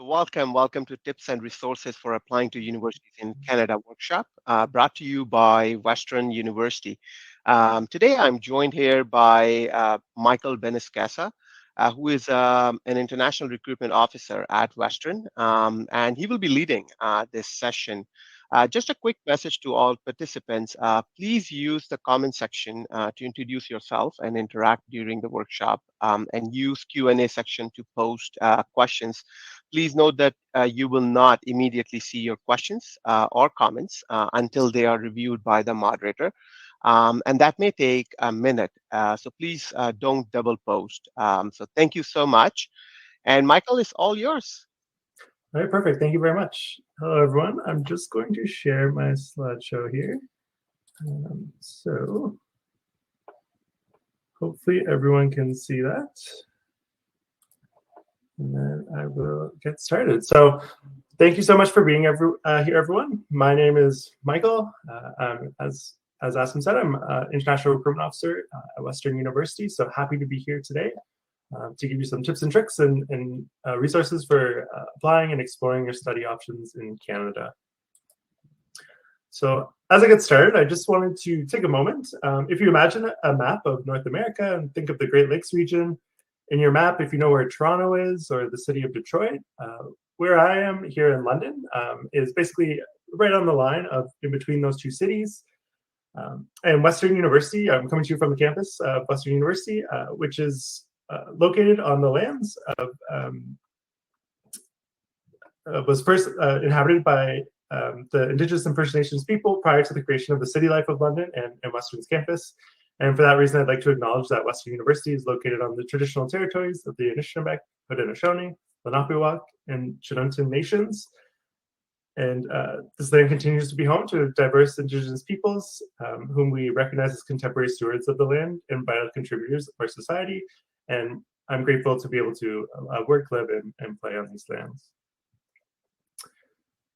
Welcome to Tips and Resources for Applying to Universities in Canada workshop, brought to you by Western University. Today, I'm joined here by Michael Beniscasa, who is an international recruitment officer at Western, and he will be leading this session. Just a quick message to all participants. Please use the comment section to introduce yourself and interact during the workshop, and use Q&A section to post questions. Please note that you will not immediately see your questions or comments until they are reviewed by the moderator. And that may take a minute. So please don't double post. So thank you so much. And Michael, it's all yours. All right, perfect. Thank you very much. Hello, everyone. I'm just going to share my slideshow here. So hopefully everyone can see that. And then I will get started. So thank you so much for being here, everyone. My name is Michael. As Asim said, I'm an International Recruitment Officer at Western University. So happy to be here today to give you some tips and tricks and resources for applying and exploring your study options in Canada. So as I get started, I just wanted to take a moment. If you imagine a map of North America and think of the Great Lakes region, in your map, if you know where Toronto is or the city of Detroit, where I am here in London is basically right on the line of in between those two cities. And Western University, I'm coming to you from the campus of Western University, which is located on the lands of, was first inhabited by the Indigenous and First Nations people prior to the creation of the City Life of London and Western's campus. And for that reason, I'd like to acknowledge that Western University is located on the traditional territories of the Anishinaabe, Haudenosaunee, Lenape, and Chinunten nations. And this land continues to be home to diverse Indigenous peoples, whom we recognize as contemporary stewards of the land and vital contributors of our society. And I'm grateful to be able to work, live, and play on these lands.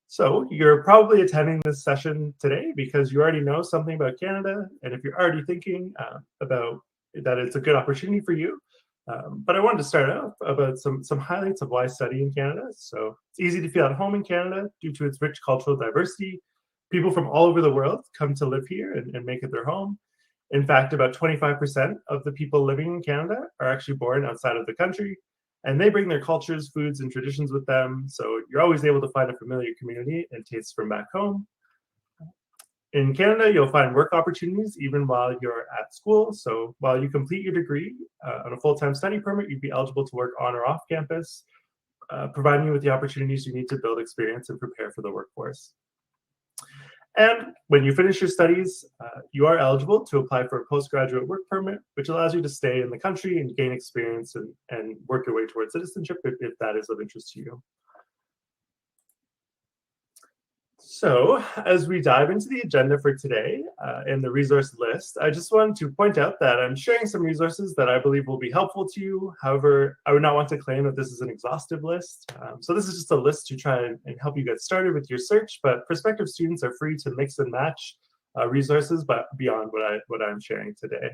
So you're probably attending this session today because you already know something about Canada, and if you're already thinking about that, it's a good opportunity for you. But I wanted to start out about some highlights of why study in Canada. So it's easy to feel at home in Canada due to its rich cultural diversity. People from all over the world come to live here and make it their home. In fact, about 25% of the people living in Canada are actually born outside of the country. And they bring their cultures, foods, and traditions with them. So you're always able to find a familiar community and tastes from back home. In Canada, you'll find work opportunities even while you're at school. So while you complete your degree on a full-time study permit, you'd be eligible to work on or off campus, providing you with the opportunities you need to build experience and prepare for the workforce. And when you finish your studies, you are eligible to apply for a postgraduate work permit, which allows you to stay in the country and gain experience and work your way towards citizenship if that is of interest to you. So as we dive into the agenda for today and the resource list, I just wanted to point out that I'm sharing some resources that I believe will be helpful to you. However, I would not want to claim that this is an exhaustive list. So this is just a list to try and help you get started with your search, but prospective students are free to mix and match resources but beyond what I'm sharing today.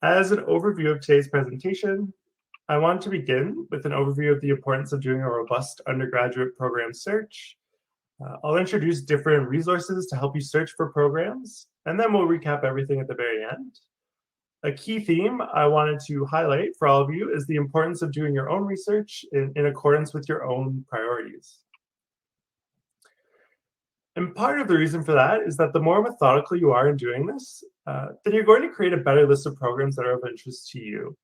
As an overview of today's presentation, I want to begin with an overview of the importance of doing a robust undergraduate program search. I'll introduce different resources to help you search for programs, and then we'll recap everything at the very end. A key theme I wanted to highlight for all of you is the importance of doing your own research in accordance with your own priorities. And part of the reason for that is that the more methodical you are in doing this, then you're going to create a better list of programs that are of interest to you.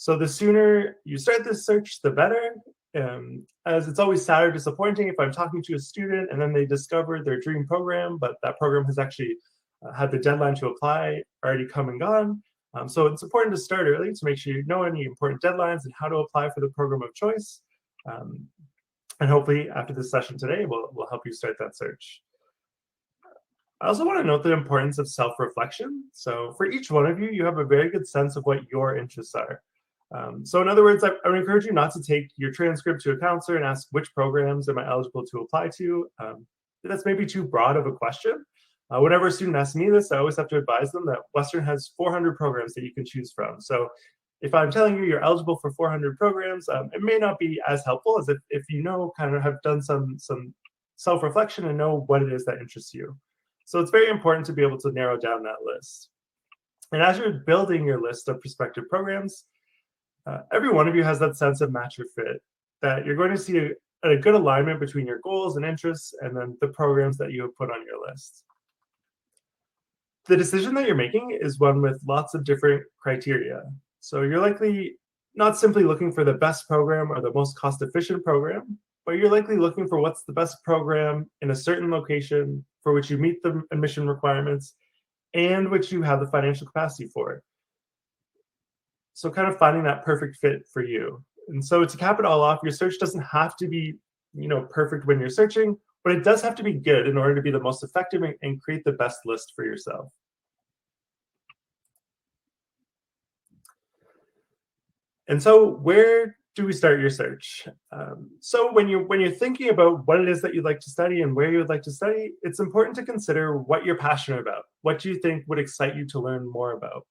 So the sooner you start this search, the better, as it's always sad or disappointing if I'm talking to a student and then they discover their dream program, but that program has actually had the deadline to apply already come and gone. So it's important to start early to make sure you know any important deadlines and how to apply for the program of choice. And hopefully after this session today, we'll help you start that search. I also want to note the importance of self-reflection. So for each one of you, you have a very good sense of what your interests are. So in other words, I would encourage you not to take your transcript to a counselor and ask which programs am I eligible to apply to. That's maybe too broad of a question. Whenever a student asks me this, I always have to advise them that Western has 400 programs that you can choose from. So If I'm telling you you're eligible for 400 programs, it may not be as helpful as if you know, kind of have done some self-reflection and know what it is that interests you. So it's very important to be able to narrow down that list. And as you're building your list of prospective programs, every one of you has that sense of match or fit, that you're going to see a good alignment between your goals and interests and then the programs that you have put on your list. The decision that you're making is one with lots of different criteria. So you're likely not simply looking for the best program or the most cost-efficient program, but you're likely looking for what's the best program in a certain location for which you meet the admission requirements and which you have the financial capacity for. So kind of finding that perfect fit for you. And so to cap it all off, your search doesn't have to be, perfect when you're searching, but it does have to be good in order to be the most effective and create the best list for yourself. And so where do we start your search? So when you're thinking about what it is that you'd like to study and where you would like to study, it's important to consider what you're passionate about. What do you think would excite you to learn more about?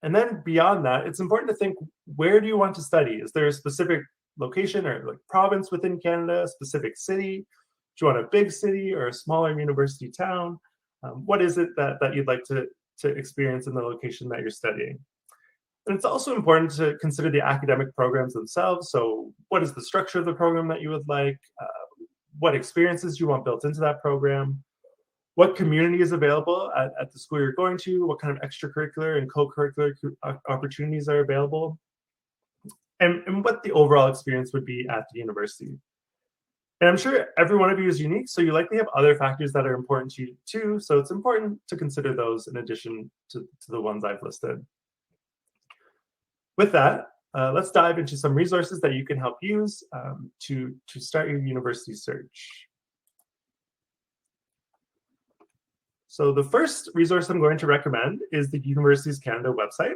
And then beyond that, it's important to think, where do you want to study? Is there a specific location or like province within Canada, a specific city? Do you want a big city or a smaller university town? What is it that you'd like to experience in the location that you're studying? And it's also important to consider the academic programs themselves. So what is the structure of the program that you would like? What experiences you want built into that program? What community is available at the school you're going to? What kind of extracurricular and co-curricular opportunities are available? And what the overall experience would be at the university. And I'm sure every one of you is unique, so you likely have other factors that are important to you too. So it's important to consider those in addition to the ones I've listed. With that, let's dive into some resources that you can help use to start your university search. So the first resource I'm going to recommend is the Universities Canada website.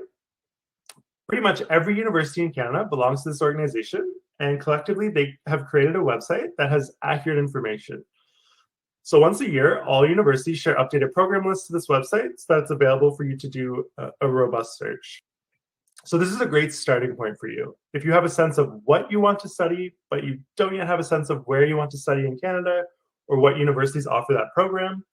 Pretty much every university in Canada belongs to this organization, and collectively they have created a website that has accurate information. So once a year, all universities share updated program lists to this website, so that's available for you to do a robust search. So this is a great starting point for you. If you have a sense of what you want to study, but you don't yet have a sense of where you want to study in Canada or what universities offer that program,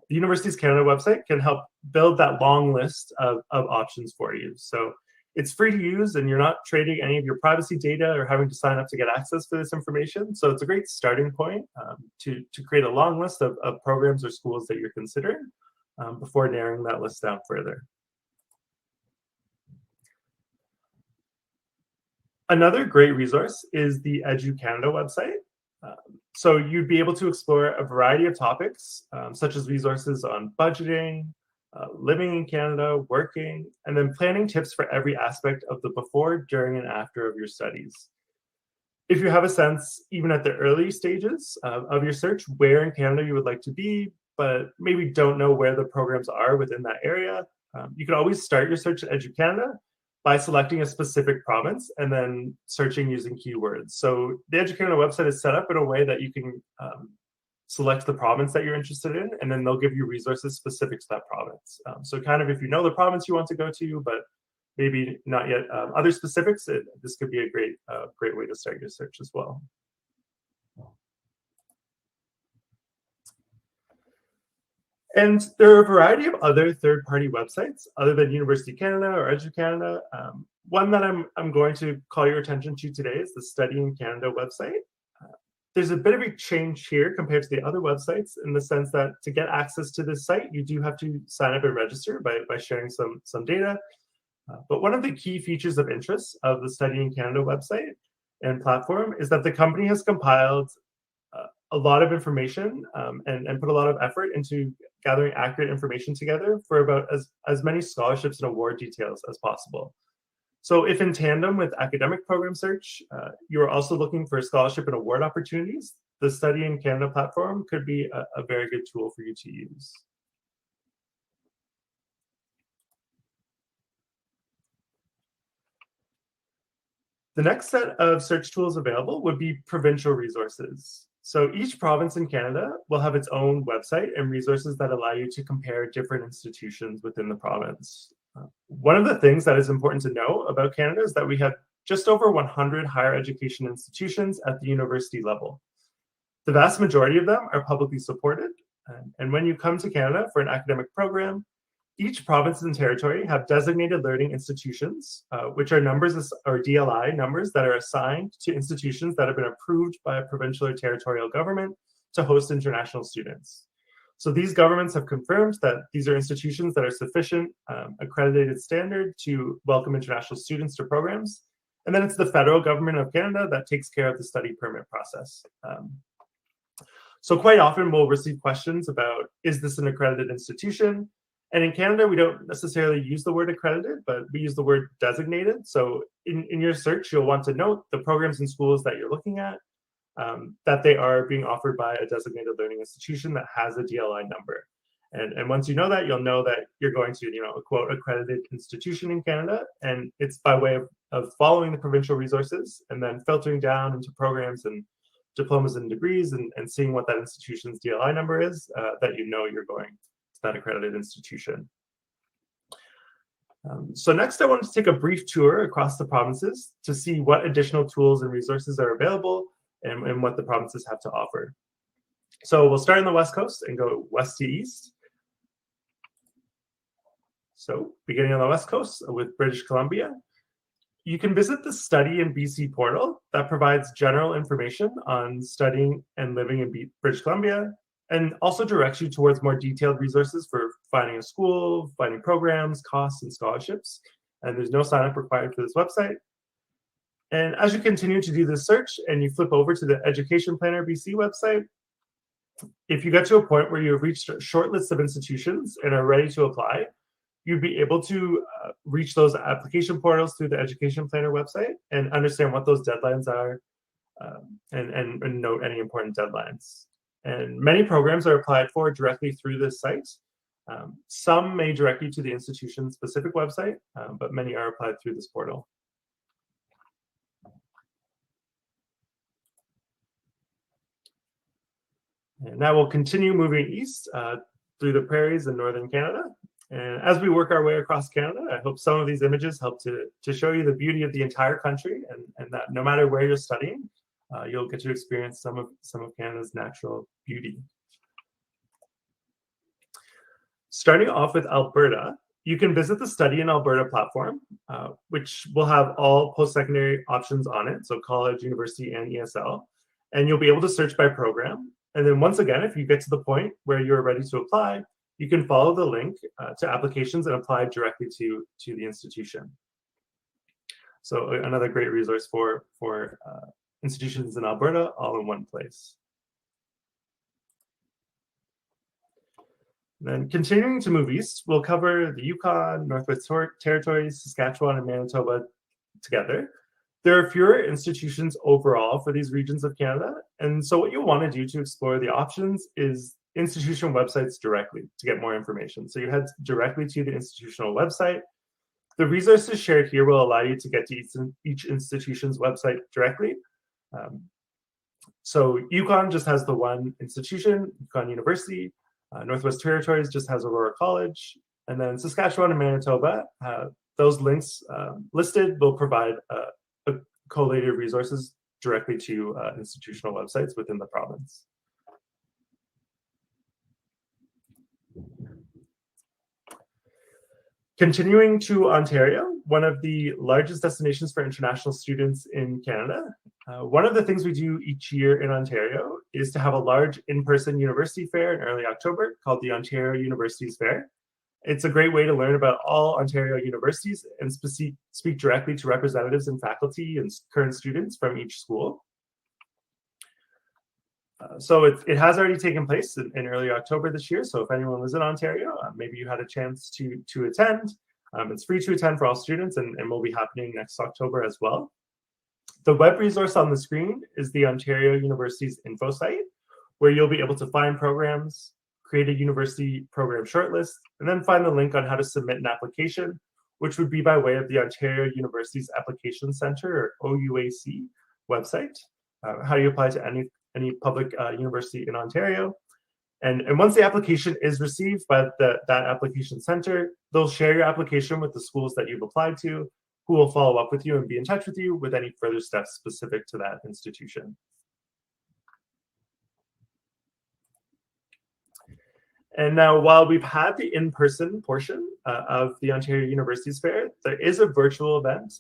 the Universities Canada website can help build that long list of options for you. So it's free to use and you're not trading any of your privacy data or having to sign up to get access to this information. So it's a great starting point to create a long list of programs or schools that you're considering before narrowing that list down further. Another great resource is the EduCanada website. So you'd be able to explore a variety of topics, such as resources on budgeting, living in Canada, working, and then planning tips for every aspect of the before, during, and after of your studies. If you have a sense, even at the early stages of your search, where in Canada you would like to be, but maybe don't know where the programs are within that area, you can always start your search at EduCanada by selecting a specific province and then searching using keywords. So the EduCanada website is set up in a way that you can select the province that you're interested in, and then they'll give you resources specific to that province. So kind of if you know the province you want to go to, but maybe not yet other specifics, this could be a great way to start your search as well. And there are a variety of other third-party websites other than University Canada or EduCanada. One that I'm going to call your attention to today is the Study in Canada website. There's a bit of a change here compared to the other websites in the sense that to get access to this site, you do have to sign up and register by sharing some data. But one of the key features of interest of the Study in Canada website and platform is that the company has compiled a lot of information and put a lot of effort into gathering accurate information together for about as many scholarships and award details as possible. So if in tandem with academic program search, you are also looking for scholarship and award opportunities, the Study in Canada platform could be a very good tool for you to use. The next set of search tools available would be Provincial Resources. So each province in Canada will have its own website and resources that allow you to compare different institutions within the province. One of the things that is important to know about Canada is that we have just over 100 higher education institutions at the university level. The vast majority of them are publicly supported, and when you come to Canada for an academic program, each province and territory have designated learning institutions, which are numbers or DLI numbers that are assigned to institutions that have been approved by a provincial or territorial government to host international students. So these governments have confirmed that these are institutions that are sufficient accredited standard to welcome international students to programs. And then it's the federal government of Canada that takes care of the study permit process. So quite often we'll receive questions about, is this an accredited institution? And in Canada, we don't necessarily use the word accredited, but we use the word designated. So in your search, you'll want to note the programs and schools that you're looking at, that they are being offered by a designated learning institution that has a DLI number. And once you know that, you'll know that you're going to, a quote, accredited institution in Canada. And it's by way of following the provincial resources and then filtering down into programs and diplomas and degrees and seeing what that institution's DLI number is, that you're going to that accredited institution. So next, I wanted to take a brief tour across the provinces to see what additional tools and resources are available and what the provinces have to offer. So we'll start on the West Coast and go west to east. So beginning on the West Coast with British Columbia, you can visit the Study in BC portal that provides general information on studying and living in British Columbia, and also directs you towards more detailed resources for finding a school, finding programs, costs, and scholarships. And there's no sign up required for this website. And as you continue to do this search and you flip over to the Education Planner BC website, if you get to a point where you've reached a short list of institutions and are ready to apply, you'd be able to reach those application portals through the Education Planner website and understand what those deadlines are, and note any important deadlines. And many programs are applied for directly through this site. Some may direct you to the institution-specific website, but many are applied through this portal. And now we'll continue moving east through the prairies in northern Canada. And as we work our way across Canada, I hope some of these images help to show you the beauty of the entire country, and that no matter where you're studying, you'll get to experience some of Canada's natural beauty. Starting off with Alberta, you can visit the Study in Alberta platform, which will have all post-secondary options on it, so college, university, and ESL. And you'll be able to search by program. And then once again, if you get to the point where you're ready to apply, you can follow the link to applications and apply directly to the institution. So another great resource for institutions in Alberta, all in one place. Then continuing to move east, we'll cover the Yukon, Northwest Territories, Saskatchewan, and Manitoba together. There are fewer institutions overall for these regions of Canada, and so what you'll want to do to explore the options is institution websites directly to get more information. So you head directly to the institutional website. The resources shared here will allow you to get to each institution's website directly. So Yukon just has the one institution, Yukon University. Northwest Territories just has Aurora College. And then Saskatchewan and Manitoba, those links listed will provide collated resources directly to institutional websites within the province. Continuing to Ontario, one of the largest destinations for international students in Canada. One of the things we do each year in Ontario is to have a large in-person university fair in early October called the Ontario Universities Fair. It's a great way to learn about all Ontario universities and speak directly to representatives and faculty and current students from each school. So it has already taken place in early October this year. So if anyone was in Ontario, maybe you had a chance to attend. It's free to attend for all students and will be happening next October as well. The web resource on the screen is the Ontario University's info site, where you'll be able to find programs, create a university program shortlist, and then find the link on how to submit an application, which would be by way of the Ontario University's Application Center, or OUAC website. How do you apply to any public university in Ontario? And once the application is received by that application center, they'll share your application with the schools that you've applied to, who will follow up with you and be in touch with you with any further steps specific to that institution. And now, while we've had the in-person portion of the Ontario Universities Fair, there is a virtual event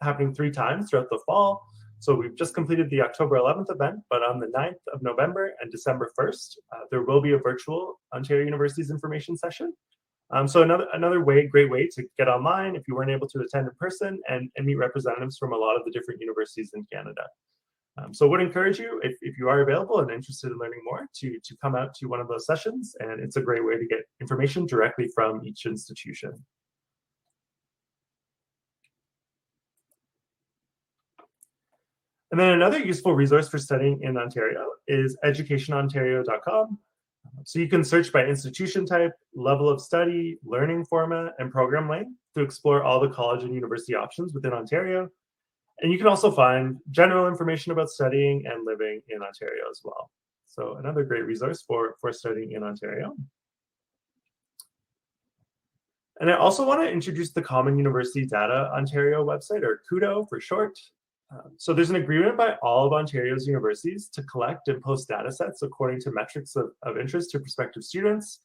happening 3 times throughout the fall. So we've just completed the October 11th event, but on the 9th of November and December 1st, there will be a virtual Ontario Universities information session. So another great way to get online if you weren't able to attend in person and meet representatives from a lot of the different universities in Canada. So I would encourage you, if you are available and interested in learning more, to come out to one of those sessions, and it's a great way to get information directly from each institution. And then another useful resource for studying in Ontario is educationontario.com. So you can search by institution type, level of study, learning format, and program length to explore all the college and university options within Ontario. And you can also find general information about studying and living in Ontario as well. So another great resource for studying in Ontario. And I also want to introduce the Common University Data Ontario website, or CUDO for short. So there's an agreement by all of Ontario's universities to collect and post data sets according to metrics of interest to prospective students.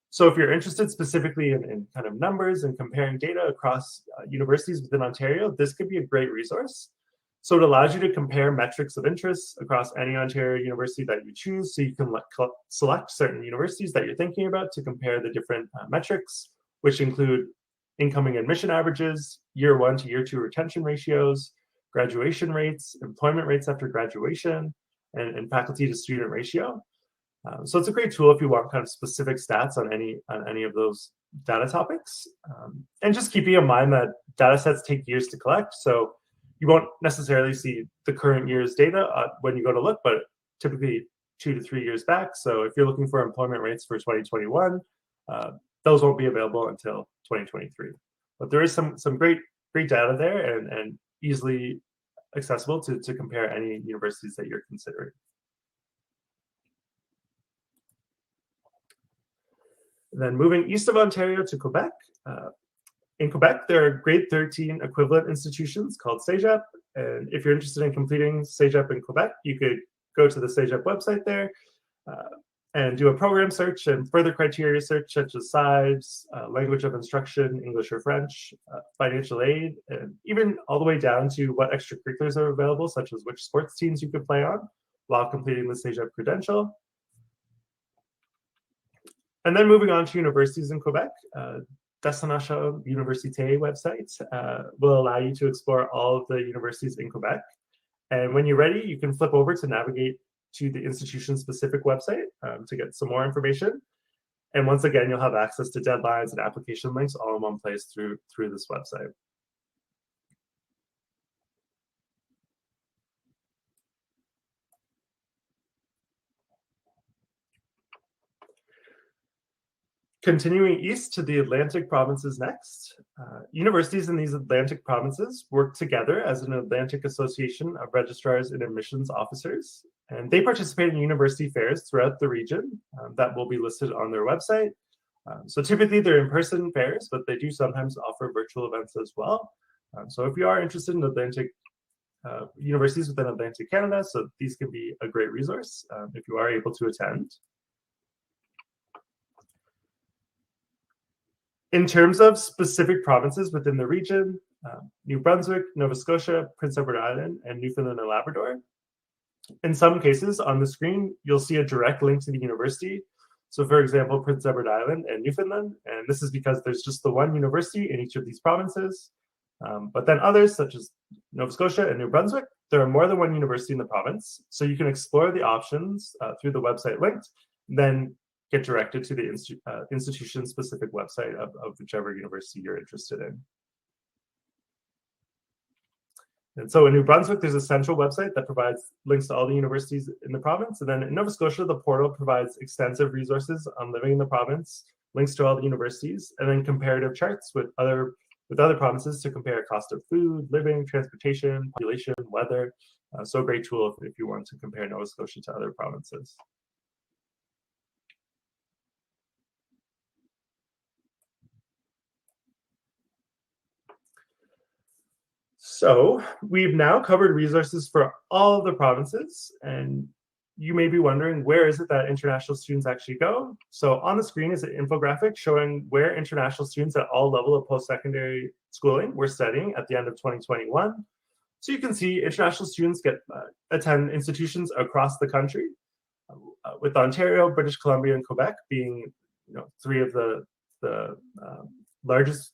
So if you're interested specifically in kind of numbers and comparing data across universities within Ontario, this could be a great resource. So it allows you to compare metrics of interest across any Ontario university that you choose. So you can select certain universities that you're thinking about to compare the different metrics, which include incoming admission averages, year 1 to year 2 retention ratios, graduation rates, employment rates after graduation, and faculty to student ratio. So it's a great tool if you want kind of specific stats on any of those data topics. And just keeping in mind that data sets take years to collect, so you won't necessarily see the current year's data when you go to look, but typically 2 to 3 years back. So if you're looking for employment rates for 2021, those won't be available until 2023. But there is some great data there and easily accessible to compare any universities that you're considering. Then moving east of Ontario to Quebec. In Quebec, there are grade 13 equivalent institutions called CEGEP. And if you're interested in completing CEGEP in Quebec, you could go to the CEGEP website there and do a program search and further criteria search such as size, language of instruction, English or French, financial aid, and even all the way down to what extracurriculars are available, such as which sports teams you could play on while completing the CEGEP credential. And then moving on to universities in Quebec, Destination Université website will allow you to explore all of the universities in Quebec. And when you're ready, you can flip over to navigate to the institution-specific website to get some more information. And once again, you'll have access to deadlines and application links all in one place through this website. Continuing east to the Atlantic provinces next, universities in these Atlantic provinces work together as an Atlantic Association of Registrars and Admissions Officers, and they participate in university fairs throughout the region that will be listed on their website. So typically they're in-person fairs, but they do sometimes offer virtual events as well. So if you are interested in Atlantic universities within Atlantic Canada, so these can be a great resource if you are able to attend. In terms of specific provinces within the region, New Brunswick, Nova Scotia, Prince Edward Island, and Newfoundland and Labrador. In some cases on the screen, you'll see a direct link to the university. So for example, Prince Edward Island and Newfoundland, and this is because there's just the one university in each of these provinces. But then others, such as Nova Scotia and New Brunswick, there are more than one university in the province. So you can explore the options through the website linked, then get directed to the institution-specific website of whichever university you're interested in. And so in New Brunswick, there's a central website that provides links to all the universities in the province. And then in Nova Scotia, the portal provides extensive resources on living in the province, links to all the universities, and then comparative charts with other provinces to compare cost of food, living, transportation, population, weather. So a great tool if you want to compare Nova Scotia to other provinces. So we've now covered resources for all of the provinces, and you may be wondering, where is it that international students actually go? So on the screen is an infographic showing where international students at all level of post-secondary schooling were studying at the end of 2021. So you can see international students attend institutions across the country, with Ontario, British Columbia, and Quebec being three of the largest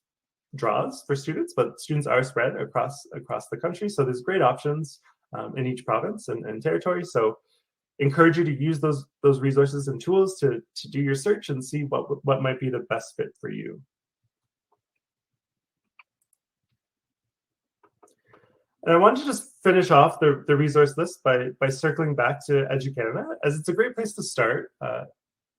draws for students, but students are spread across the country. So there's great options in each province and territory. So encourage you to use those resources and tools to do your search and see what might be the best fit for you. And I want to just finish off the resource list by circling back to EduCanada, as it's a great place to start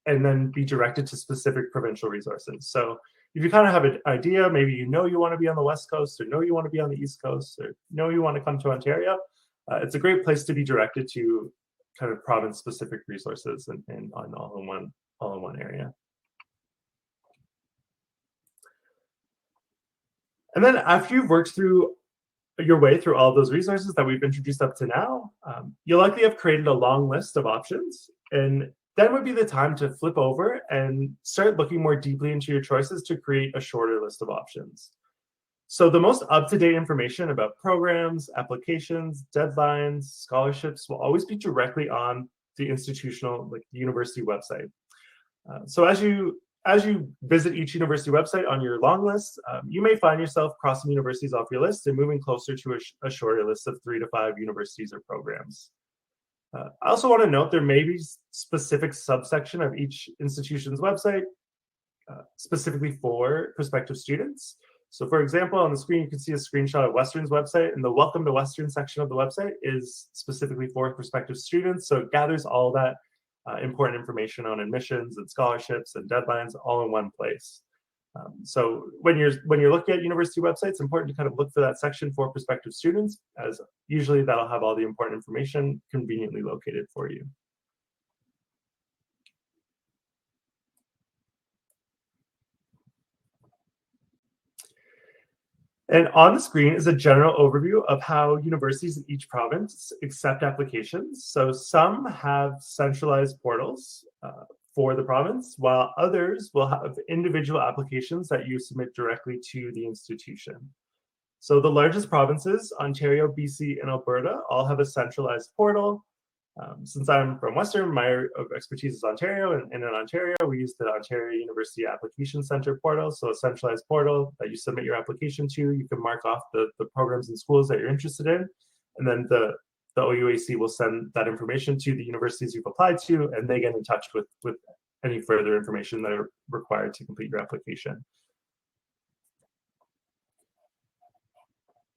and then be directed to specific provincial resources. So if you kind of have an idea, maybe you want to be on the West Coast, or you want to be on the East Coast, or you want to come to Ontario, it's a great place to be directed to kind of province-specific resources and on all in one area. And then after you've worked through your way through all of those resources that we've introduced up to now, you'll likely have created a long list of options, and then would be the time to flip over and start looking more deeply into your choices to create a shorter list of options. So the most up-to-date information about programs, applications, deadlines, scholarships will always be directly on the institutional, like the university website. So as you visit each university website on your long list, you may find yourself crossing universities off your list and moving closer to a shorter list of 3 to 5 universities or programs. I also want to note there may be specific subsection of each institution's website specifically for prospective students. So for example, on the screen, you can see a screenshot of Western's website, and the Welcome to Western section of the website is specifically for prospective students. So it gathers all that important information on admissions and scholarships and deadlines all in one place. So when you're looking at university websites, it's important to kind of look for that section for prospective students, as usually that'll have all the important information conveniently located for you. And on the screen is a general overview of how universities in each province accept applications. So some have centralized portals for the province, while others will have individual applications that you submit directly to the institution. So the largest provinces, Ontario, BC, and Alberta, all have a centralized portal. Since I'm from Western, my expertise is Ontario, and in Ontario, we use the Ontario University Application Centre portal, so a centralized portal that you submit your application to. You can mark off the programs and schools that you're interested in, and then the OUAC will send that information to the universities you've applied to, and they get in touch with any further information that are required to complete your application.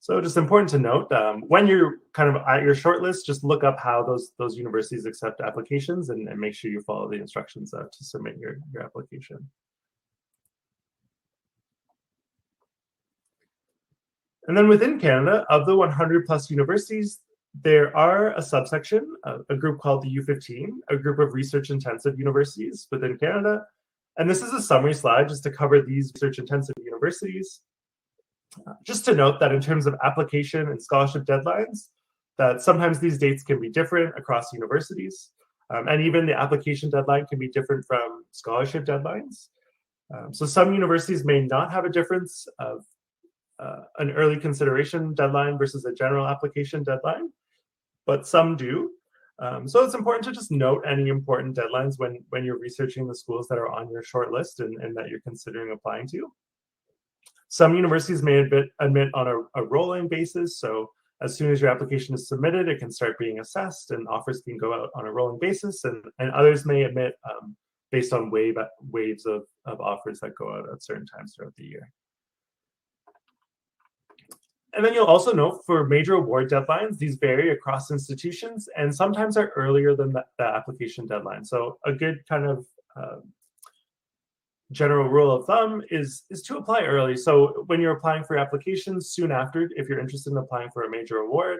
So just important to note, when you're kind of at your shortlist, just look up how those universities accept applications and make sure you follow the instructions to submit your application. And then within Canada, of the 100 plus universities, there are a subsection, a group called the U15, a group of research-intensive universities within Canada. And this is a summary slide just to cover these research-intensive universities. Just to note that in terms of application and scholarship deadlines, that sometimes these dates can be different across universities, and even the application deadline can be different from scholarship deadlines. So some universities may not have a difference of an early consideration deadline versus a general application deadline, but some do. So it's important to just note any important deadlines when you're researching the schools that are on your short list and that you're considering applying to. Some universities may admit on a rolling basis. So as soon as your application is submitted, it can start being assessed and offers can go out on a rolling basis. And others may admit based on waves of offers that go out at certain times throughout the year. And then you'll also note for major award deadlines, these vary across institutions and sometimes are earlier than the application deadline. So a good kind of general rule of thumb is to apply early. So when you're applying for applications soon after, if you're interested in applying for a major award,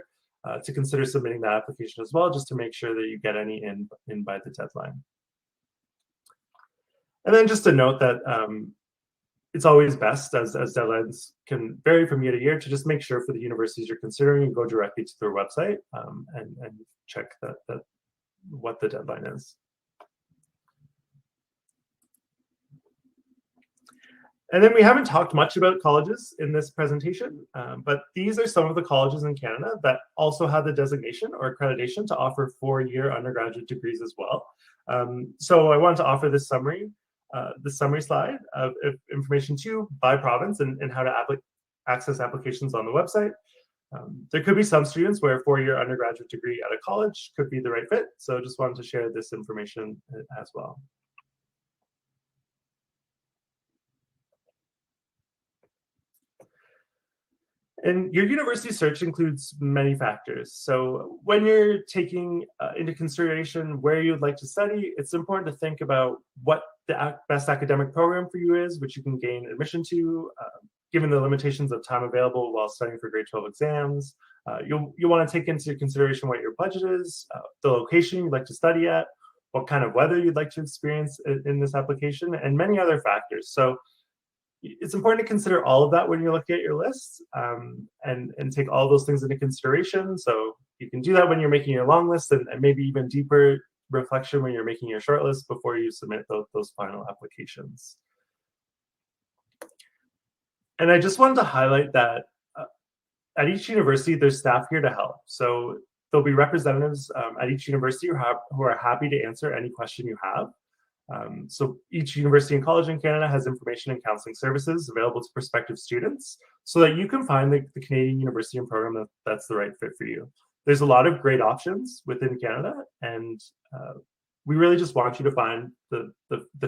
to consider submitting that application as well, just to make sure that you get any in by the deadline. And then just to note that it's always best, as deadlines can vary from year to year, to just make sure for the universities you're considering, you go directly to their website and check that what the deadline is. And then we haven't talked much about colleges in this presentation, but these are some of the colleges in Canada that also have the designation or accreditation to offer 4-year undergraduate degrees as well. So I wanted to offer this summary slide of information to you by province and how to access applications on the website. There could be some students where a 4-year undergraduate degree at a college could be the right fit. So just wanted to share this information as well. And your university search includes many factors. So when you're taking into consideration where you'd like to study, it's important to think about what the best academic program for you is, which you can gain admission to, given the limitations of time available while studying for grade 12 exams. You'll want to take into consideration what your budget is, the location you'd like to study at, what kind of weather you'd like to experience in this application, and many other factors. So it's important to consider all of that when you're looking at your list, and take all those things into consideration. So you can do that when you're making your long list, and maybe even deeper reflection when you're making your short list before you submit those final applications. And I just wanted to highlight that at each university, there's staff here to help. So there'll be representatives at each university who are happy to answer any question you have. So each university and college in Canada has information and counseling services available to prospective students so that you can find the Canadian university and program that's the right fit for you. There's a lot of great options within Canada, and we really just want you to find the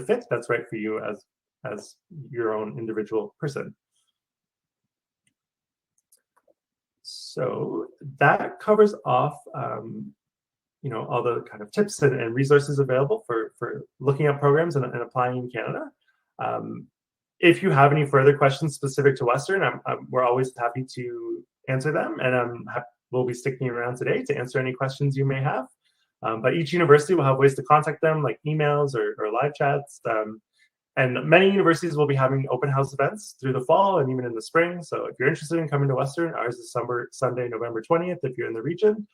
fit that's right for you as your own individual person. So that covers off all the kind of tips and resources available for looking at programs and applying in Canada. If you have any further questions specific to Western, we're always happy to answer them, and we'll be sticking around today to answer any questions you may have. But each university will have ways to contact them, like emails or live chats. And many universities will be having open house events through the fall and even in the spring. So if you're interested in coming to Western, ours is Sunday, November 20th, if you're in the region.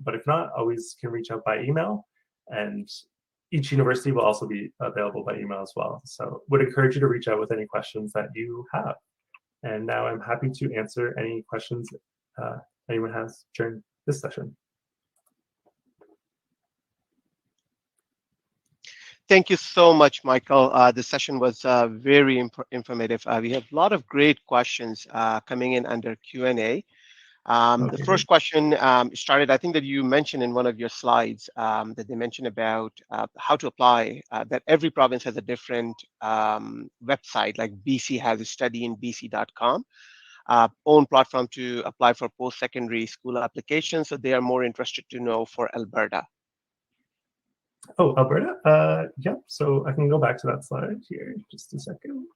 But if not, always can reach out by email. And each university will also be available by email as well. So would encourage you to reach out with any questions that you have. And now I'm happy to answer any questions anyone has during this session. Thank you so much, Michael. The session was very informative. We have a lot of great questions coming in under Q&A. Okay. The first question started, I think that you mentioned in one of your slides that they mentioned about how to apply, that every province has a different website, like BC has a studyinbc.com, own platform to apply for post-secondary school applications. So they are more interested to know for Alberta. Oh, Alberta? Yep, so I can go back to that slide here, just a second.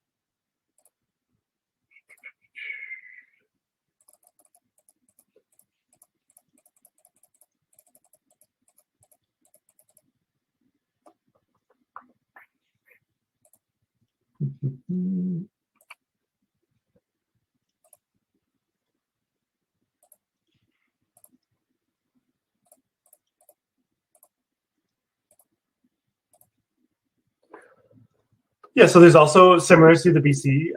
Yeah, so there's also, similar to the BC,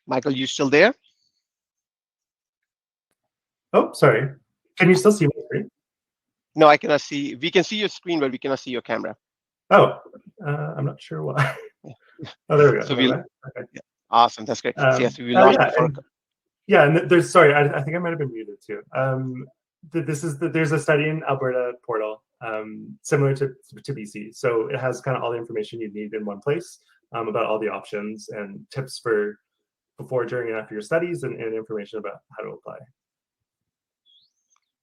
Michael, you still there? oh, sorry. Can you still see my screen? No, I cannot see. We can see your screen, but we cannot see your camera. Oh, I'm not sure why. Oh, there we go. So Okay. yeah, awesome. That's great. So yes, we lost you for. And there's, sorry, I think I might have been muted too. There's a Study in Alberta portal similar to BC. So it has kind of all the information you need in one place about all the options and tips for before, during, and after your studies, and information about how to apply.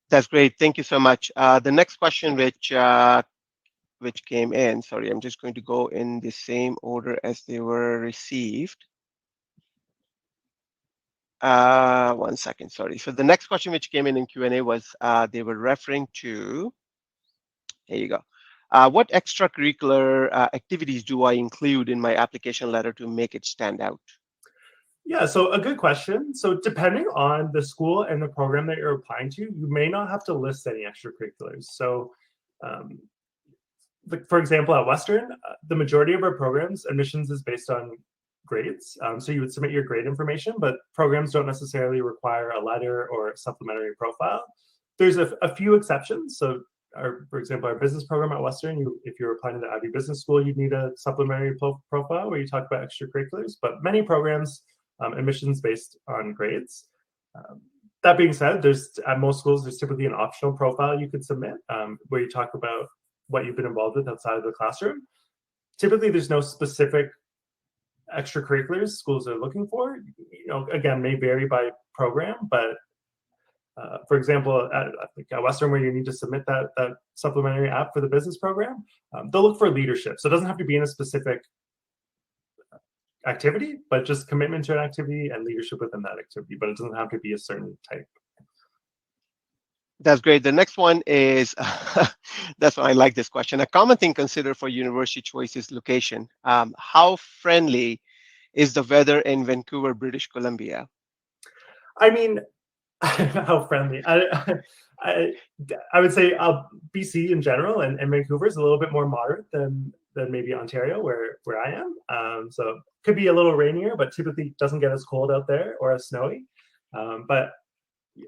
That's great. Thank you so much. The next question, which came in. Sorry, I'm just going to go in the same order as they were received. One second, sorry. So the next question which came in Q&A was they were referring to, here you go. What extracurricular activities do I include in my application letter to make it stand out? Yeah, so a good question. So depending on the school and the program that you're applying to, you may not have to list any extracurriculars. So um, for example, at Western, the majority of our programs, admissions is based on grades. So you would submit your grade information, but programs don't necessarily require a letter or supplementary profile. There's a few exceptions. So for example, our business program at Western, if you're applying to the Ivy Business School, you'd need a supplementary profile where you talk about extracurriculars, but many programs, admissions based on grades. That being said, at most schools, there's typically an optional profile you could submit where you talk about what you've been involved with outside of the classroom. Typically, there's no specific extracurriculars schools are looking for. Again, may vary by program, but for example, at Western, where you need to submit that supplementary app for the business program, they'll look for leadership. So it doesn't have to be in a specific activity, but just commitment to an activity and leadership within that activity. But it doesn't have to be a certain type. That's great. The next one is, that's why I like this question. A common thing considered for university choice is location. How friendly is the weather in Vancouver, British Columbia? I mean, how friendly. I would say BC in general and Vancouver is a little bit more moderate than maybe Ontario, where I am. So it could be a little rainier, but typically doesn't get as cold out there or as snowy. But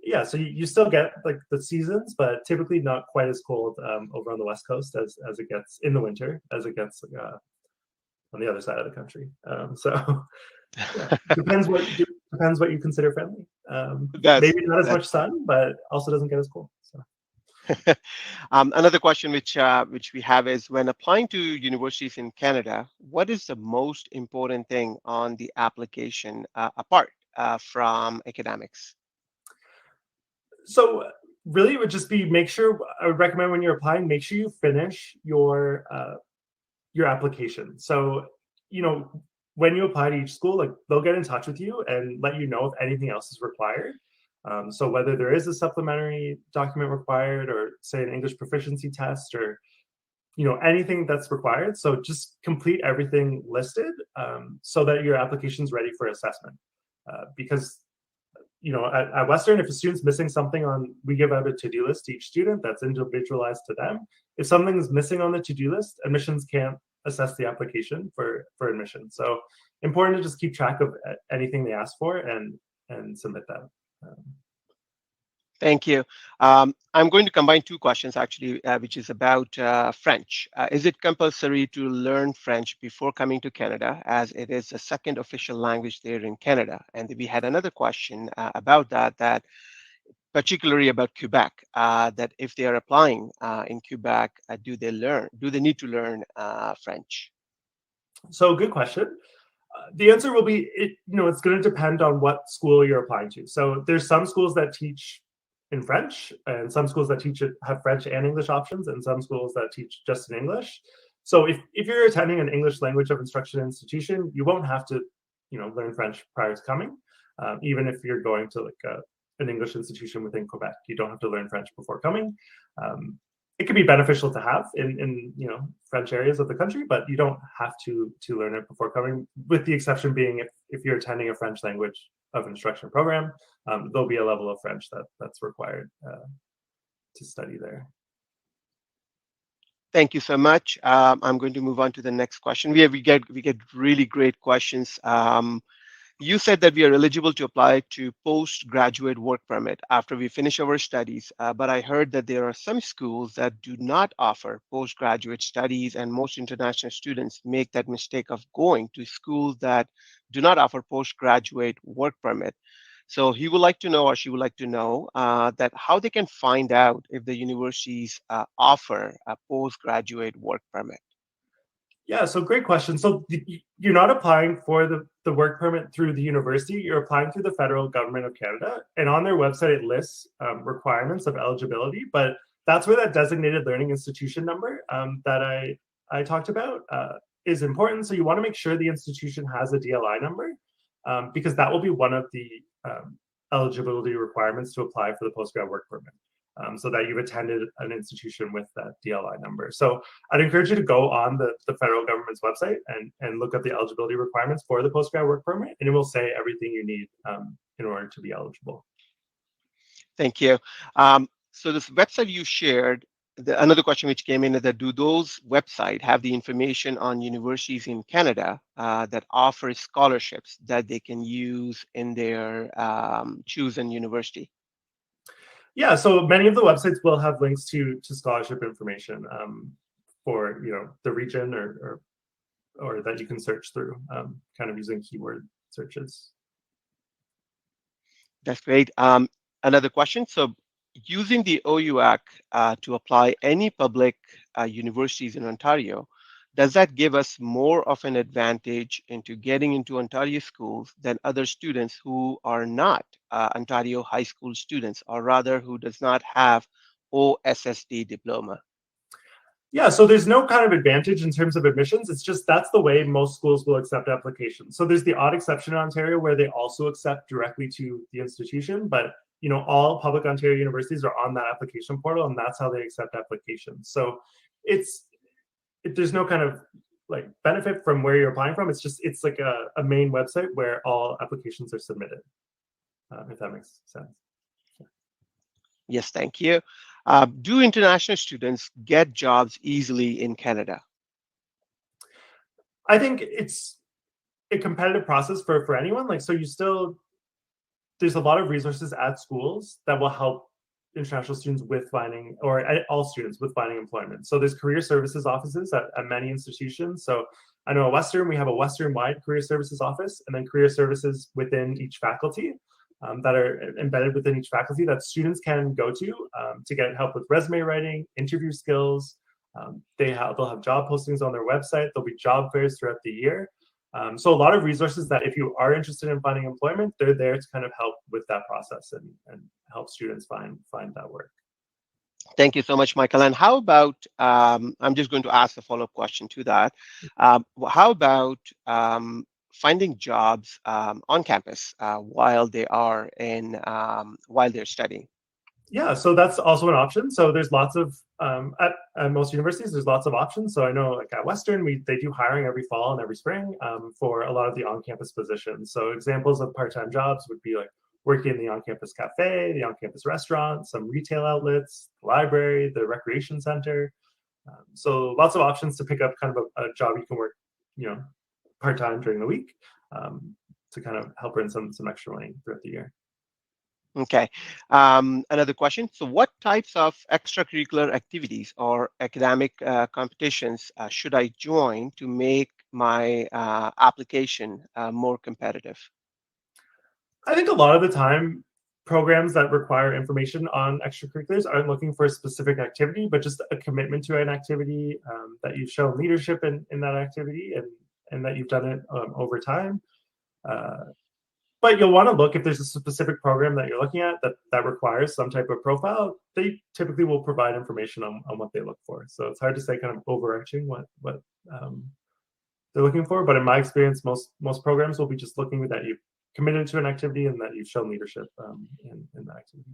yeah, so you still get like the seasons, but typically not quite as cold over on the West Coast as it gets in the winter, as it gets on the other side of the country. So yeah, depends what you consider friendly. That's Maybe not as much sun, but also doesn't get as cold. So. Another question which we have is, when applying to universities in Canada, what is the most important thing on the application apart from academics? So really, it would just be I would recommend when you're applying, make sure you finish your application. So when you apply to each school, like they'll get in touch with you and let you know if anything else is required. So whether there is a supplementary document required, or say an English proficiency test, or anything that's required. So just complete everything listed so that your application is ready for assessment. Because at Western, if a student's missing something we give out a to-do list to each student that's individualized to them. If something's missing on the to-do list, admissions can't assess the application for admission. So important to just keep track of anything they ask for and submit that. Thank you. I'm going to combine two questions actually, which is about French. Is it compulsory to learn French before coming to Canada, as it is a second official language there in Canada? And we had another question about that particularly about Quebec, that if they are applying in Quebec, do they need to learn French? So good question. The answer will be, it's going to depend on what school you're applying to. So there's some schools that teach in French, and some schools that have French and English options, and some schools that teach just in English. So if you're attending an English language of instruction institution, you won't have to, learn French prior to coming. Even if you're going to an English institution within Quebec, you don't have to learn French before coming. It can be beneficial to have in French areas of the country, but you don't have to learn it before coming, with the exception being if you're attending a French language of instruction program, there'll be a level of French that's required to study there. Thank you so much. I'm going to move on to the next question. We get really great questions. You said that we are eligible to apply to postgraduate work permit after we finish our studies, but I heard that there are some schools that do not offer postgraduate studies, and most international students make that mistake of going to schools that do not offer postgraduate work permit. So he would like to know, or she would like to know, that how they can find out if the universities offer a postgraduate work permit. Yeah, so great question. So you're not applying for the work permit through the university, you're applying through the federal government of Canada. And on their website, it lists requirements of eligibility, but that's where that designated learning institution number that I talked about is important. So you want to make sure the institution has a DLI number because that will be one of the eligibility requirements to apply for the postgrad work permit. So that you've attended an institution with that DLI number. So I'd encourage you to go on the federal government's website and look up the eligibility requirements for the postgrad work permit, and it will say everything you need in order to be eligible. Thank you. So this website you shared, another question which came in is that do those websites have the information on universities in Canada that offer scholarships that they can use in their chosen university? Yeah, so many of the websites will have links to scholarship information for the region or that you can search through, kind of using keyword searches. That's great. Another question. So, using the OUAC to apply any public universities in Ontario, does that give us more of an advantage into getting into Ontario schools than other students who are not Ontario high school students, or rather who does not have OSSD diploma? Yeah, so there's no kind of advantage in terms of admissions. It's just that's the way most schools will accept applications. So there's the odd exception in Ontario where they also accept directly to the institution, but all public Ontario universities are on that application portal, and that's how they accept applications. So there's no kind of like benefit from where you're applying from. It's like a main website where all applications are submitted, if that makes sense. Yes, thank you. Do international students get jobs easily in Canada? I think it's a competitive process for anyone. Like, so there's a lot of resources at schools that will help international students with finding, or all students with finding employment. So there's career services offices at many institutions. So I know at Western, we have a Western-wide career services office, and then career services within each faculty that are embedded within each faculty that students can go to get help with resume writing, interview skills. They'll have job postings on their website. There'll be job fairs throughout the year. So a lot of resources that if you are interested in finding employment, they're there to kind of help with that process and help students find that work. Thank you so much, Michael. And how about, I'm just going to ask a follow-up question to that. How about finding jobs on campus while they're studying? Yeah, so that's also an option. So there's lots of at most universities, there's lots of options. So I know like at Western, they do hiring every fall and every spring for a lot of the on-campus positions. So examples of part-time jobs would be like working in the on-campus cafe, the on-campus restaurant, some retail outlets, the library, the recreation center. So lots of options to pick up kind of a job you can work, part-time during the week to kind of help earn some extra money throughout the year. Okay. Another question. So, what types of extracurricular activities or academic competitions should I join to make my application more competitive? I think a lot of the time, programs that require information on extracurriculars aren't looking for a specific activity, but just a commitment to an activity that you've shown leadership in that activity and that you've done it over time. But you'll want to look if there's a specific program that you're looking at that requires some type of profile. They typically will provide information on what they look for. So it's hard to say kind of overarching what they're looking for. But in my experience, most programs will be just looking that you've committed to an activity and that you've shown leadership in that activity.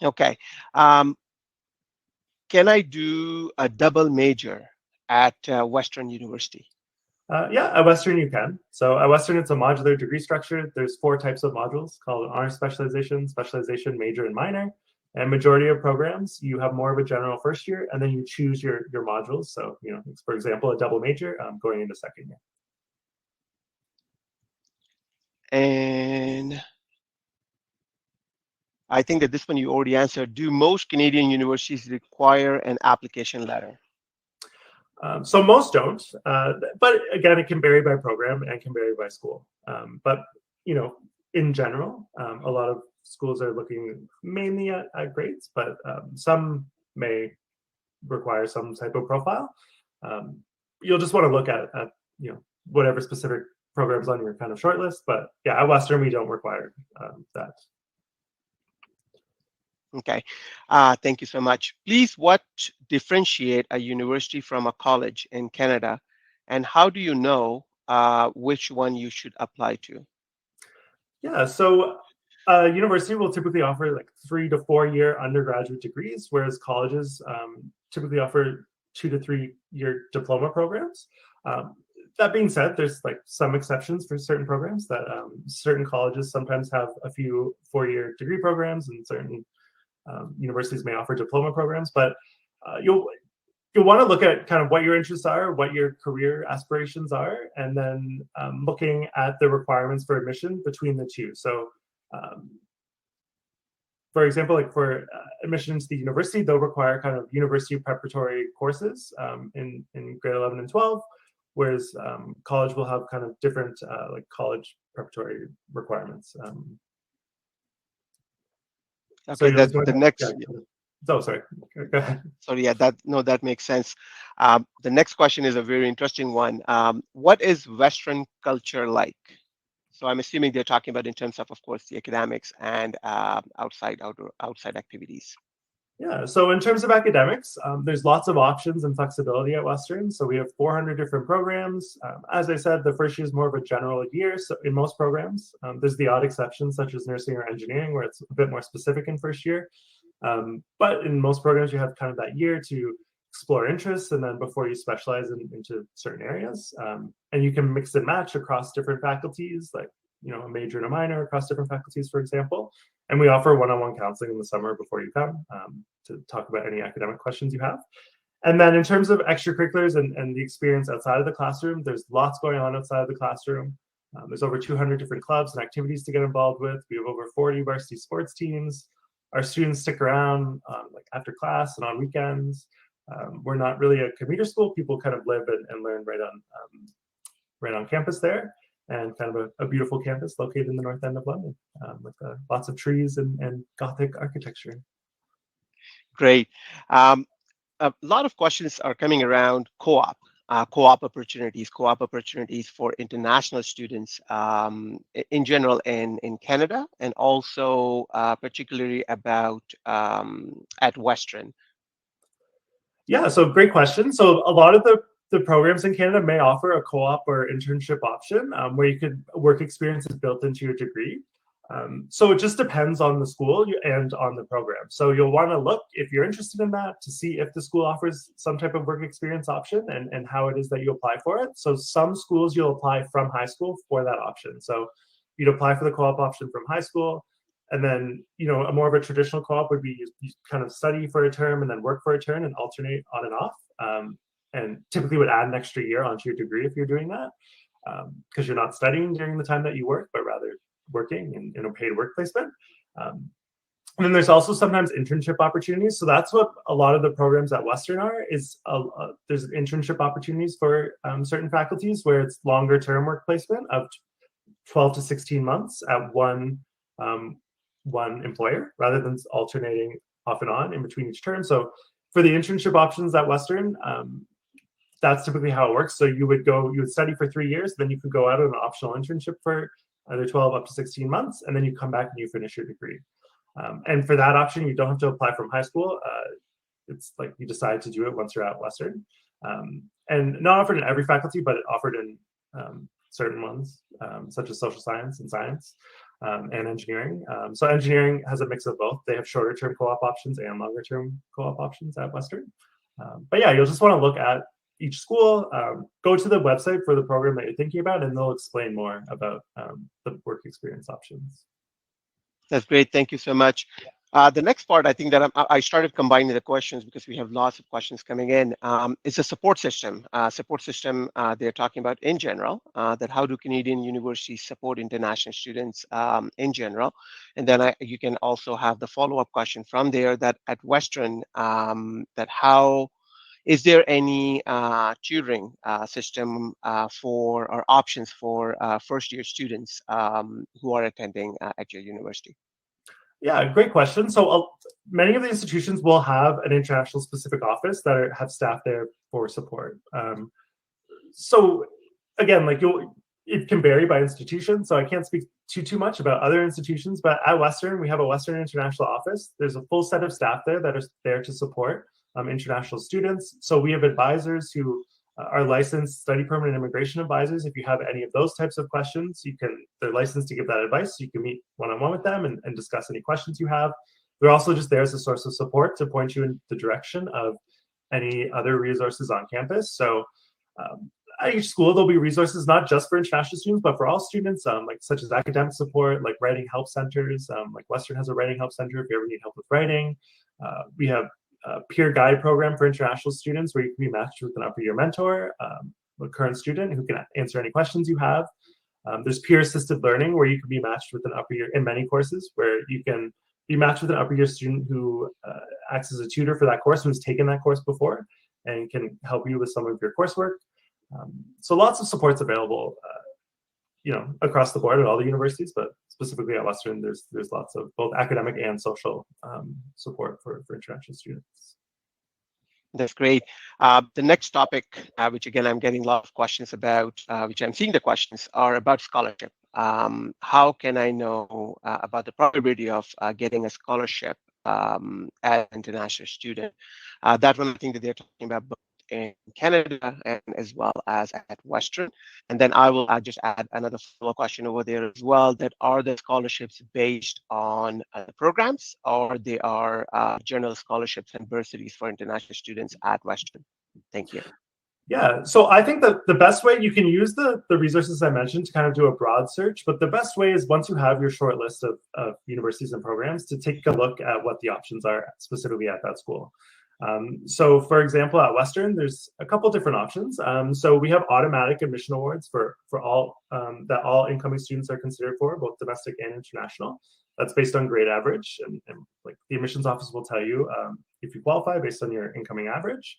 Okay. Can I do a double major at Western University? Yeah, at Western you can. So at Western, it's a modular degree structure. There's 4 types of modules called honor specialization, major, and minor. And majority of programs, you have more of a general first year, and then you choose your modules. So, for example, a double major going into second year. And I think that this one you already answered. Do most Canadian universities require an application letter? So most don't, but again, it can vary by program and can vary by school. But in general. A lot of schools are looking mainly at grades, but some may require some type of profile. Um, you'll just want to look at whatever specific programs on your kind of short list. But yeah, at Western we don't require that. Okay, thank you so much. Please, what differentiate a university from a college in Canada, and how do you know which one you should apply to? Yeah, so a university will typically offer like 3 to 4 year undergraduate degrees, whereas colleges typically offer 2 to 3 year diploma programs. Um, that being said, there's like some exceptions for certain programs that certain colleges sometimes have a few 4 year degree programs, and certain universities may offer diploma programs. But you'll want to look at kind of what your interests are, what your career aspirations are, and then looking at the requirements for admission between the two. So, um, for example, like for admission into the university, they'll require kind of university preparatory courses in grade 11 and 12, whereas college will have kind of different like college preparatory requirements. So Okay, you'll that just want the to, yeah. next, Oh, sorry. Go ahead. sorry, yeah, that no, that makes sense. The next question is a very interesting one. What is Western culture like? So I'm assuming they're talking about in terms of course, the academics and outside activities. Yeah, so in terms of academics, there's lots of options and flexibility at Western. So we have 400 different programs. As I said, the first year is more of a general year. So in most programs, there's the odd exceptions such as nursing or engineering, where it's a bit more specific in first year. But in most programs, you have kind of that year to explore interests, and then before you specialize into certain areas. And you can mix and match across different faculties, like a major and a minor across different faculties, for example. And we offer one-on-one counseling in the summer before you come to talk about any academic questions you have. And then in terms of extracurriculars and the experience outside of the classroom, there's lots going on outside of the classroom. There's over 200 different clubs and activities to get involved with. We have over 40 varsity sports teams. Our students stick around like after class and on weekends. We're not really a commuter school. People kind of live and learn right on campus there, and kind of a beautiful campus located in the north end of London with lots of trees and Gothic architecture. Great. A lot of questions are coming around co-op opportunities for international students in general in Canada, and also particularly about at Western. Yeah, so great question. So a lot of the programs in Canada may offer a co-op or internship option where you could work experience is built into your degree. So it just depends on the school and on the program. So you'll want to look, if you're interested in that, to see if the school offers some type of work experience option and how it is that you apply for it. So some schools you'll apply from high school for that option. So you'd apply for the co-op option from high school. And then, a more of a traditional co-op would be you kind of study for a term and then work for a term and alternate on and off. And typically would add an extra year onto your degree if you're doing that, because you're not studying during the time that you work, but rather working in a paid work placement. And then there's also sometimes internship opportunities. So that's what a lot of the programs at Western are, is there's internship opportunities for certain faculties where it's longer term work placement of 12 to 16 months at one employer rather than alternating off and on in between each term. So for the internship options at Western, that's typically how it works. So you would study for 3 years, then you could go out on an optional internship for either 12 up to 16 months, and then you come back and you finish your degree. And for that option, you don't have to apply from high school. It's like you decide to do it once you're at Western. And not offered in every faculty, but offered in certain ones, such as social science and science. And engineering. So engineering has a mix of both. They have shorter term co-op options and longer term co-op options at Western. But yeah, you'll just want to look at each school, go to the website for the program that you're thinking about, and they'll explain more about the work experience options. That's great. Thank you so much. The next part, I think that I started combining the questions because we have lots of questions coming in. It's a support system. They're talking about in general, that how do Canadian universities support international students in general? And then you can also have the follow-up question from there that at Western, that how Is there any tutoring system for or options for first-year students who are attending at your university? Yeah, great question. So many of the institutions will have an international specific office that have staff there for support. So again, like it can vary by institution. So I can't speak too much about other institutions, but at Western, we have a Western International Office. There's a full set of staff there that are there to support international students. So we have advisors who are licensed study permit and immigration advisors. If you have any of those types of questions, they're licensed to give that advice. So you can meet one-on-one with them and discuss any questions you have. They're also just there as a source of support to point you in the direction of any other resources on campus. So at each school, there'll be resources not just for international students, but for all students, like such as academic support, like writing help centers. Like Western has a writing help center if you ever need help with writing. We have a peer guide program for international students where you can be matched with an upper year mentor, a current student who can answer any questions you have. There's peer assisted learning where you can be matched with an upper year in many courses where you can be matched with an upper year student who acts as a tutor for that course, who's taken that course before and can help you with some of your coursework. So lots of supports available, across the board at all the universities, but specifically at Western, there's lots of both academic and social support for international students. That's great. The next topic, which again I'm getting a lot of questions about, which I'm seeing the questions are about scholarship. How can I know about the probability of getting a scholarship as an international student? That one I think that they're talking about both in Canada and as well as at Western. And then I will just add another follow-up question over there as well, that are the scholarships based on programs or they are general scholarships and bursaries for international students at Western? Thank you. Yeah, so I think that the best way you can use the resources I mentioned to kind of do a broad search, but the best way is once you have your short list of universities and programs to take a look at what the options are specifically at that school. So for example, at Western, there's a couple different options. So we have automatic admission awards for all that all incoming students are considered for, both domestic and international. That's based on grade average, and like the admissions office will tell you if you qualify based on your incoming average.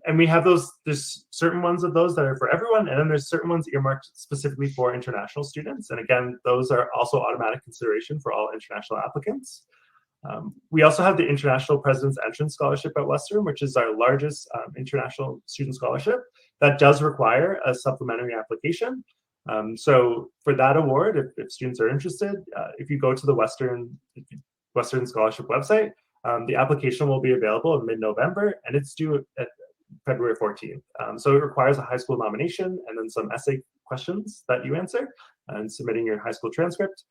And we have those, there's certain ones of those that are for everyone, and then there's certain ones earmarked specifically for international students. And again, those are also automatic consideration for all international applicants. We also have the International President's Entrance Scholarship at Western, which is our largest international student scholarship that does require a supplementary application. So for that award, if students are interested, if you go to the Western Scholarship website, the application will be available in mid-November, and it's due at February 14th. So it requires a high school nomination and then some essay questions that you answer and submitting your high school transcript.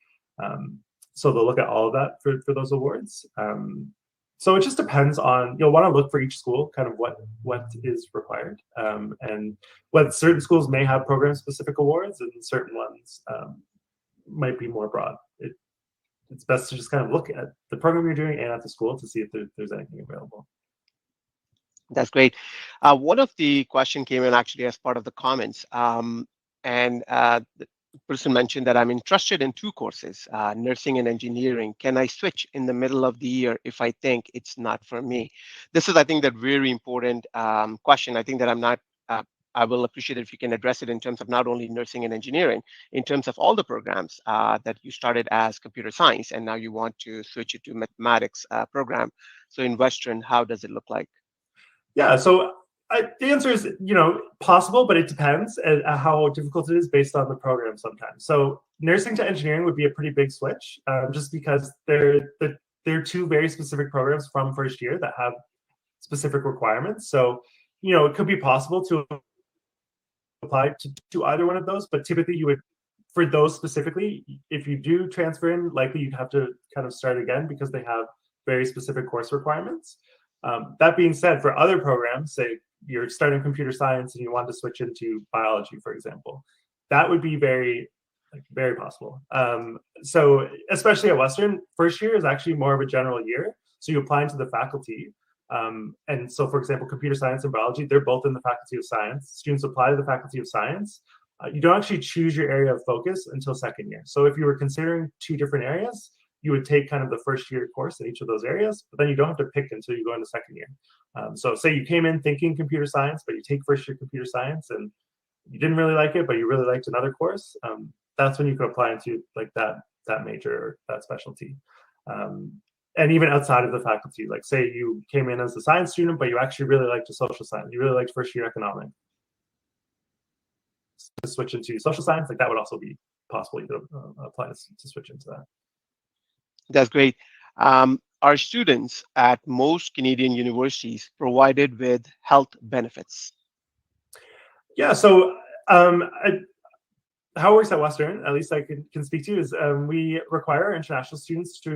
So they'll look at all of that for those awards. So it just depends on, you'll want to look for each school, kind of what is required. And what certain schools may have program-specific awards and certain ones might be more broad. It's best to just kind of look at the program you're doing and at the school to see if there's anything available. That's great. One of the question came in actually as part of the comments, and the person mentioned that I'm interested in two courses, nursing and engineering. Can I switch in the middle of the year if I think it's not for me? This is, I think, that very important question. I think that I'm not. I will appreciate it if you can address it in terms of not only nursing and engineering, in terms of all the programs that you started as computer science and now you want to switch it to mathematics program. So in Western, how does it look like? Yeah, so the answer is, possible, but it depends at how difficult it is based on the program sometimes. So nursing to engineering would be a pretty big switch, just because they're two very specific programs from first year that have specific requirements. So, it could be possible to apply to either one of those, but typically you would, for those specifically, if you do transfer in, likely you'd have to kind of start again because they have very specific course requirements. That being said, for other programs, say you're starting computer science and you want to switch into biology, for example, that would be very possible. So especially at Western, first year is actually more of a general year. So you apply into the faculty. And so, for example, computer science and biology, they're both in the Faculty of Science. Students apply to the Faculty of Science. You don't actually choose your area of focus until second year. So if you were considering two different areas, you would take kind of the first year course in each of those areas, but then you don't have to pick until you go into second year. So say you came in thinking computer science, but you take first year computer science and you didn't really like it, but you really liked another course. That's when you could apply into like that major or that specialty. Um, and even outside of the faculty, like say you came in as a science student, but you actually really liked the social science, you really liked first year economics, to switch into social science, like that would also be possible. You could apply to switch into that. That's great. Are students at most Canadian universities provided with health benefits? Yeah, so how it works at Western, at least I can speak to, is we require international students to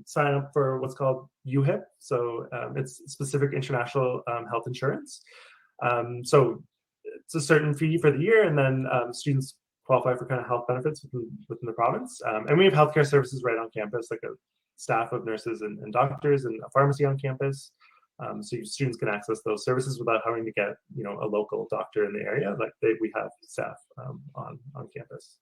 sign up for what's called UHIP. So it's specific international health insurance. So it's a certain fee for the year, and then students qualify for kind of health benefits within the province. And we have healthcare services right on campus, like a staff of nurses and doctors and a pharmacy on campus. So students can access those services without having to get, a local doctor in the area. Like we have staff on campus.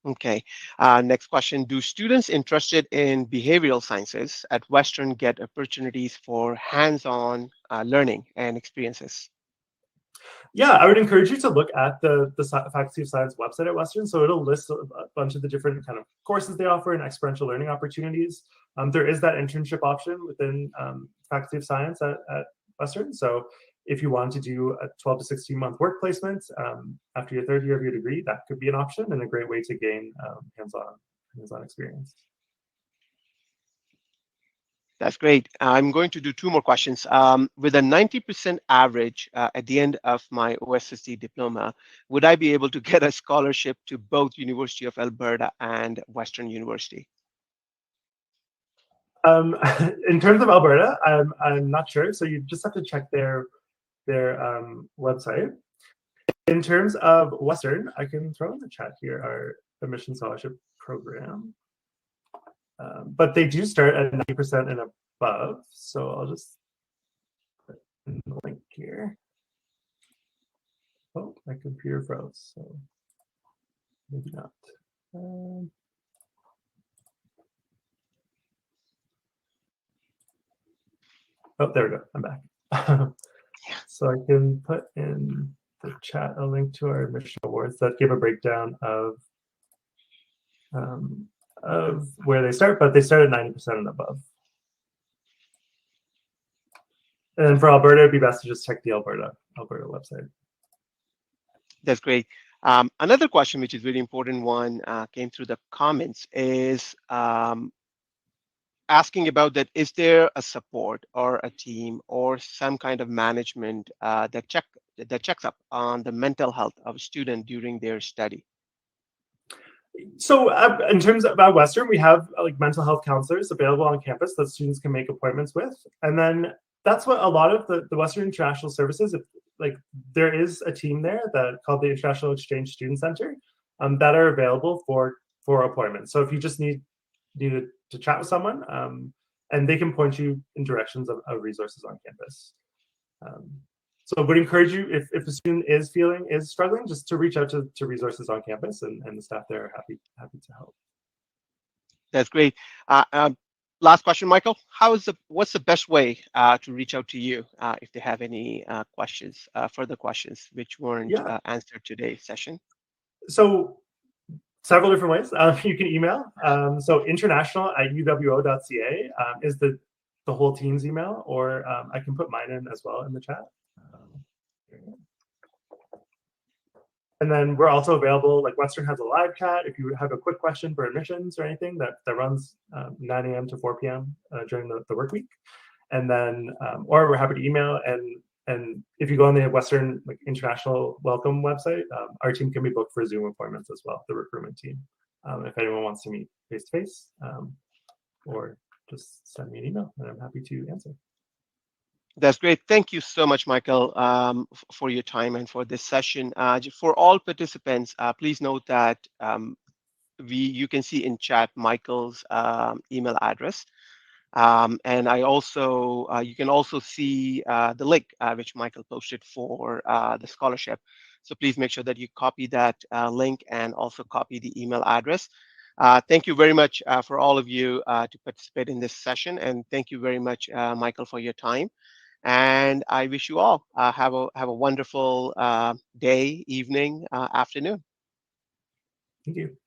Okay. Next question. Do students interested in behavioral sciences at Western get opportunities for hands-on learning and experiences? Yeah, I would encourage you to look at the Faculty of Science website at Western. So it'll list a bunch of the different kind of courses they offer and experiential learning opportunities. There is that internship option within Faculty of Science at Western. So if you want to do a 12 to 16 month work placement after your third year of your degree, that could be an option and a great way to gain hands-on experience. That's great. I'm going to do two more questions. With a 90% average at the end of my OSSD diploma, would I be able to get a scholarship to both University of Alberta and Western University? In terms of Alberta, I'm not sure. So you just have to check their website. In terms of Western, I can throw in the chat here our admission scholarship program. But they do start at 90% and above. So I'll just put in the link here. Oh, my computer froze. So maybe not. Oh, there we go. I'm back. So I can put in the chat a link to our admission awards that give a breakdown of where they start, but they start at 90% and above. And then for Alberta, it'd be best to just check the Alberta website. That's great. Another question, which is really important one, came through the comments, is asking about that. Is there a support or a team or some kind of management that checks up on the mental health of a student during their study? So in terms of Western, we have like mental health counselors available on campus that students can make appointments with. And then that's what a lot of the Western International Services, like there is a team there that called the International Exchange Student Center that are available for appointments. So if you just need to chat with someone, and they can point you in directions of resources on campus. So I would encourage you, if a student is struggling, just to reach out to resources on campus, and the staff there are happy to help. That's great. Last question, Michael. What's the best way to reach out to you if they have any questions, further questions which weren't answered today's session? So several different ways. You can email. So international@uwo.ca is the whole team's email, or I can put mine in as well in the chat. And then we're also available, like Western has a live chat. If you have a quick question for admissions or anything, that runs 9 a.m. to 4 p.m. During the work week. And then, or we're happy to email. And if you go on the Western International Welcome website, our team can be booked for Zoom appointments as well, the recruitment team. If anyone wants to meet face-to-face, or just send me an email and I'm happy to answer. That's great. Thank you so much, Michael, for your time and for this session. For all participants, please note that you can see in chat Michael's email address. And you can also see the link which Michael posted for the scholarship. So please make sure that you copy that link and also copy the email address. Thank you very much for all of you to participate in this session, and thank you very much, Michael, for your time. And I wish you all have a wonderful day, evening, afternoon. Thank you.